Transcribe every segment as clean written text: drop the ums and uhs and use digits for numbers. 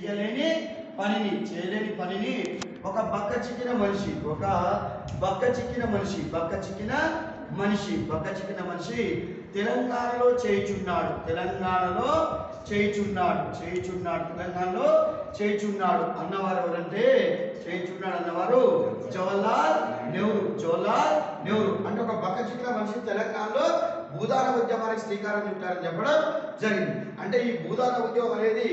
చేయలేని పనిని ఒక బక్క చిక్కిన మనిషి తెలంగాణలో చేయుచున్నాడు అన్నవారు ఎవరంటే అన్నవారు జవహర్లాల్ నెహ్రూ అంటే ఒక బక్క చిక్కిన మనిషి తెలంగాణలో భూదాన ఉద్యమానికి శ్రీకారం చుట్టారని చెప్పడం జరిగింది. అంటే ఈ భూదాన ఉద్యమం అనేది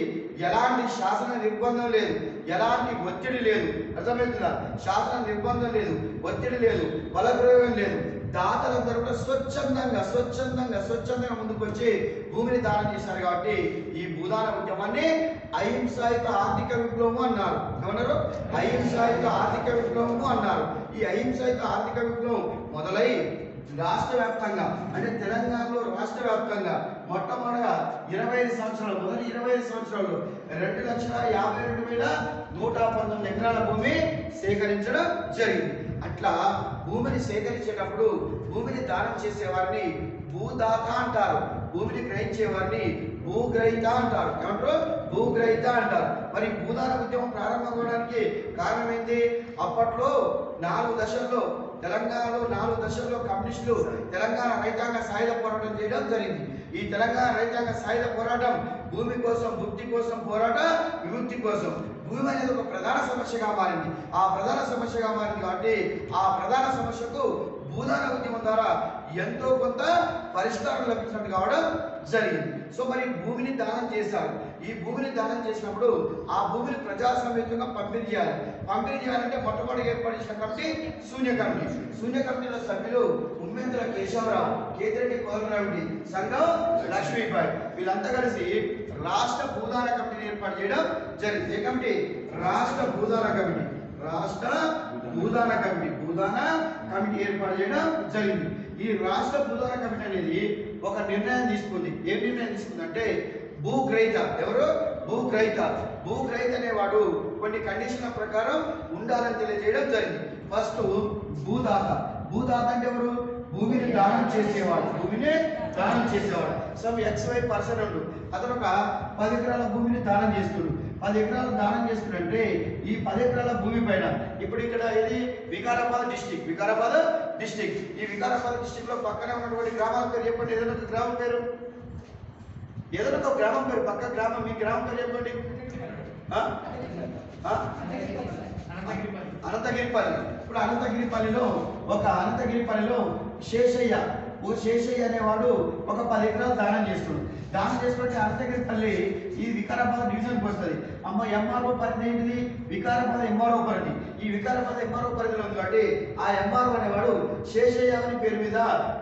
ఎలాంటి శాసన నిర్బంధం లేదు, ఎలాంటి ఒత్తిడి లేదు, అర్థమవుతుందా? శాసన నిర్బంధం లేదు, ఒత్తిడి లేదు, బలప్రయోగం లేదు. దాతలందరూ కూడా స్వచ్ఛందంగా ముందుకు వచ్చి భూమిని దానం చేశారు. కాబట్టి ఈ భూదాన ఉద్యమాన్ని అహింసాయుత ఆర్థిక విప్లవము అన్నారు. ఏమన్నారు? అహింసాయుత ఆర్థిక విప్లవము అన్నారు. ఈ అహింసాయుత ఆర్థిక విప్లవం మొదలై రాష్ట్ర వ్యాప్తంగా అంటే తెలంగాణలో రాష్ట్ర వ్యాప్తంగా మొట్టమొదటిగా 25 సంవత్సరాలు 2,52,119 ఎకరాల భూమి సేకరించడం జరిగింది. అట్లా భూమిని సేకరించేటప్పుడు భూమిని దానం చేసేవారిని భూదాత అంటారు, భూమిని గ్రహించే వారిని భూగ్రహీత అంటారు. ఏమంటారు? భూగ్రహీత అంటారు. మరి భూదాన ఉద్యమం ప్రారంభం అవడానికి కారణం ఏంటి? అప్పట్లో 4 దశల్లో తెలంగాణలో 4 దశల్లో కమ్యూనిస్టులు తెలంగాణ రైతాంగ సాయుధ పోరాటం చేయడం జరిగింది. ఈ తెలంగాణ రైతాంగ సాయుధ పోరాటం భూమి కోసం, భుక్తి కోసం పోరాటం, విముక్తి కోసం. భూమి అనేది ఒక ప్రధాన సమస్యగా మారింది. ఆ ప్రధాన సమస్యగా మారింది కాబట్టి ఆ ప్రధాన సమస్యకు భూదాన ఉద్యమం ద్వారా ఎంతో కొంత పరిష్కారం లభించినట్టు కావడం జరిగింది. సో మరి భూమిని దానం చేశారు. ఈ భూమిని దానం చేసినప్పుడు ఆ భూమిని ప్రజాస్వామ్యంగా పంపిణీ చేయాలంటే మొట్టమొదటి ఏర్పాటు చేసిన కమిటీ శూన్య కమిటీలో సభ్యులు ఉమ్మేంద్ర కేశవరావు, కేతిరెడ్డి కోదండరామిరెడ్డి, సంఘం లక్ష్మీబాయి వీళ్ళంతా కలిసి రాష్ట్ర భూదాన కమిటీని ఏర్పాటు చేయడం జరిగింది. ఏ కమిటీ? రాష్ట్ర భూదాన కమిటీ ఏర్పాటు చేయడం జరిగింది. ఈ రాష్ట్ర భూదాన కమిటీ అనేది ఒక నిర్ణయం తీసుకుంది. ఏ నిర్ణయం తీసుకుందంటే భూగ్రహీత ఎవరు? భూగ్రహీత అనేవాడు కొన్ని కండిషన్ల ప్రకారం ఉండాలని తెలియజేయడం జరిగింది. ఫస్ట్ భూదాత అంటే ఎవరు? భూమిని దానం చేసేవాడు. సమ్ XY పర్సన్ అంటూ అతను ఒక 10 ఎకరాల భూమిని దానం చేస్తున్నాడు. 10 ఎకరాలు దానం చేస్తున్నంటే ఈ 10 ఎకరాల భూమి పైన ఇప్పుడు ఇక్కడ ఇది వికారాబాద్ డిస్టిక్. ఈ వికారాబాద్ డిస్టిక్ లో పక్కనే ఉన్నటువంటి గ్రామాల పేరు చెప్పండి. ఏదైనా ఒక గ్రామం పేరు పక్క గ్రామం, మీ గ్రామం పేరు చెప్పండి. అనంతగిరిపల్లి. ఇప్పుడు అనంతగిరిపల్లిలో శేషయ్య అనేవాడు ఒక 10 ఎకరాలు దానం చేస్తున్నాడు. అనంతగిరిపల్లి ఈ వికారాబాద్ డివిజన్కి వస్తుంది. ఎంఆర్ఓ పరిధి ఏంటిది? వికారాబాద్ ఎంఆర్ఓ పరిధి. ఈ వికారాబాద్ ఎంఆర్ఓ పరిధిలో ఉంది కాబట్టి ఆ ఎంఆర్ఓ అనేవాడు శేషయ్య అని పేరు మీద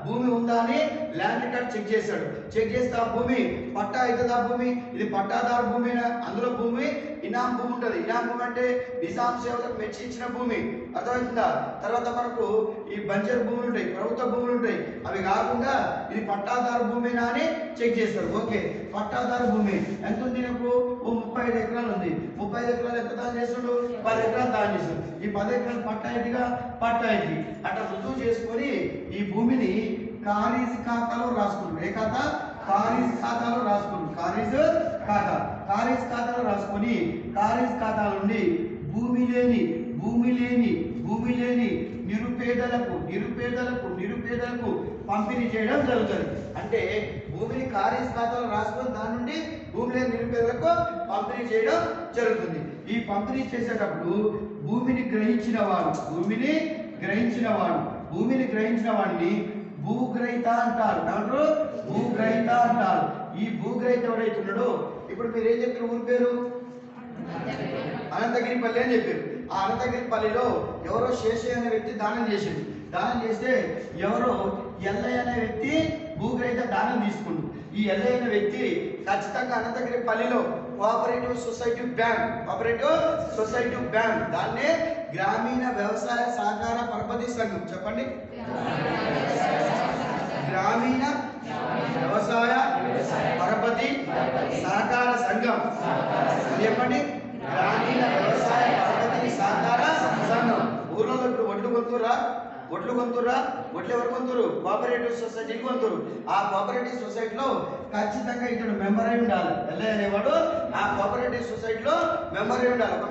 భూమి ఉందా అని ల్యాండ్ రికార్డ్ చెక్ చేశాడు. చెక్ చేస్తే ఆ భూమి పట్టా అవుతుందా? భూమి ఇది పట్టాదారు భూమి. అందులో భూమి ఇనాం భూమి ఉంటుంది. ఇనాం భూమి అంటే నిజాం సేవలకు మెచ్చి ఇచ్చిన భూమి, అర్థమవుతుందా? తర్వాత మనకు ఈ బంజర్ భూములు ఉంటాయి, ప్రభుత్వ భూములు ఉంటాయి. అవి కాకుండా ఇది పట్టాదారు భూమినా అని చెక్ చేస్తారు. ఓకే, పట్టాదారు భూమి ఎంత ఉంది? నాకు 35 ఎకరాలు ఉంది. 35 ఎకరాలు ఎంత దానం చేస్తాడు? 10 ఎకరాలు దానం చేస్తాడు. ఈ 10 ఎకరాలు పట్టా అయింది అట్లా రుజువు చేసుకొని ఈ భూమిని ఖారీజ్ ఖాతాలో రాసుకుంటాడు. ఏ ఖాతా? ఖారీజ్ ఖాతాలో రాసుకుంటాడు. ఖారీజ్ ఖాతాలో రాసుకొని ఖారీజ్ ఖాతా నుండి భూమి లేని నిరుపేదలకు పంపిణీ చేయడం జరుగుతుంది. అంటే భూమిని ఖారీజ్ ఖాతాలో రాసుకొని దాని నుండి భూమి లేని నిరుపేదలకు పంపిణీ చేయడం జరుగుతుంది. ఈ పంపిణీ చేసేటప్పుడు భూమిని గ్రహించిన వాడిని భూగ్రహీత అంటారు. ఈ భూగ్రహీత ఎవరైతున్నాడో ఇప్పుడు మీరు ఏం చెప్పారు? ఊరి పేరు అనంతగిరిపల్లి అని చెప్పారు. ఆ అనంతగిరిపల్లిలో ఎవరో శేషయ్య అనే వ్యక్తి దానం చేస్తే ఎవరో ఎల్లయ్య అనే వ్యక్తి భూగ్రహీత దానం తీసుకుండు. ఈ ఎల్లయ్య అనే వ్యక్తి ఖచ్చితంగా అనంతగిరిపల్లిలో కోఆపరేటివ్ సొసైటీ బ్యాంక్ దాన్నే గ్రామీణ వ్యవసాయ సహకార పరపతి సంఘం. చెప్పండి. గ్రామీణ వ్యవసాయ పరపతి సహకార సంఘం. చెప్పండి. గ్రామీణ వ్యవసాయ పరపతి సహకార సంఘం. ఊర్లో ఇప్పుడు ఒడ్లు కొంతురా ఒడ్లు ఎవరు కొంతురు? కోఆపరేటివ్ సొసైటీకి కొంతురు. ఆ కోఆపరేటివ్ సొసైటీలో ఖచ్చితంగా ఇతడు మెంబర్ అయి ఉండాలి. ఎల్ఐ అనేవాడు ఆ కోఆపరేటివ్ సొసైటీలో మెమరీ ఉండాలి. ఒక